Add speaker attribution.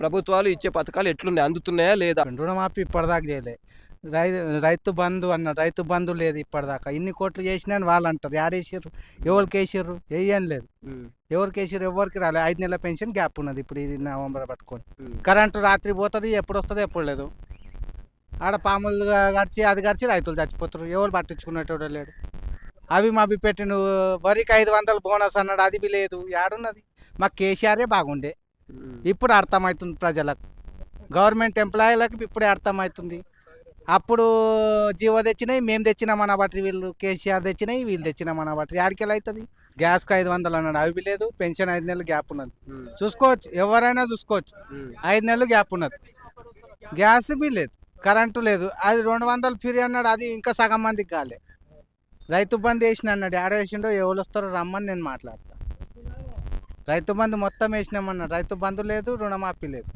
Speaker 1: ప్రభుత్వాలు ఇచ్చే పథకాలు ఎట్లున్నాయి? అందుతున్నాయా లేదా?
Speaker 2: రుణమాఫీ ఇప్పటిదాకా చేయలే. రై రైతు బంధు అన్నారు. రైతు బంధు లేదు ఇప్పటిదాకా. ఇన్ని కోట్లు చేసినా అని వాళ్ళు అంటారు. యాడేసిర్రు? ఎవరికేసిర్రు? ఏం లేదు. ఎవరికేసిర్రు? ఎవరికి రాలే. 5 నెలల పెన్షన్ గ్యాప్ ఉన్నది ఇప్పుడు ఇది నవంబర్ పట్టుకొని. కరెంటు రాత్రి పోతుంది, ఎప్పుడు వస్తుంది ఎప్పుడు లేదు. ఆడ పాములు గడిచి అది గడిచి రైతులు చచ్చిపోతారు. ఎవరు పట్టించుకునేటోడు లేడు. అవి మావి పెట్టిన వరికి 500 బోనస్ అన్నాడు, అది లేదు. ఏడున్నది? మాకు కేసీఆరే బాగుండే. ఇప్పుడు అర్థమవుతుంది ప్రజలకు, గవర్నమెంట్ ఎంప్లాయీలకు ఇప్పుడే అర్థమవుతుంది. అప్పుడు జీవో తెచ్చినాయి, మేము తెచ్చినామన్న బట్టి, వీళ్ళు కేసీఆర్ తెచ్చినాయి, వీళ్ళు తెచ్చినామన్న బట్టి ఆడికెళ్ళి అవుతుంది. గ్యాస్కి 500 అన్నాడు, అవి లేదు. పెన్షన్ 5 నెలలు గ్యాప్ ఉన్నది. చూసుకోవచ్చు, ఎవరైనా చూసుకోవచ్చు. 5 నెలలు గ్యాప్ ఉన్నది. గ్యాస్ బిల్ లేదు, కరెంటు లేదు. అది 200 ఫ్రీ అన్నాడు, అది ఇంకా సగం మందికి కాలే. రైతు బంధు వేసిన అన్నాడు, ఆడ వేసిండో ఎవరు వస్తారో రమ్మని నేను మాట్లాడతా. రైతు బంధు మొత్తం వేసినామన్నాడు, రైతు బంధు లేదు, రుణమాఫీ లేదు.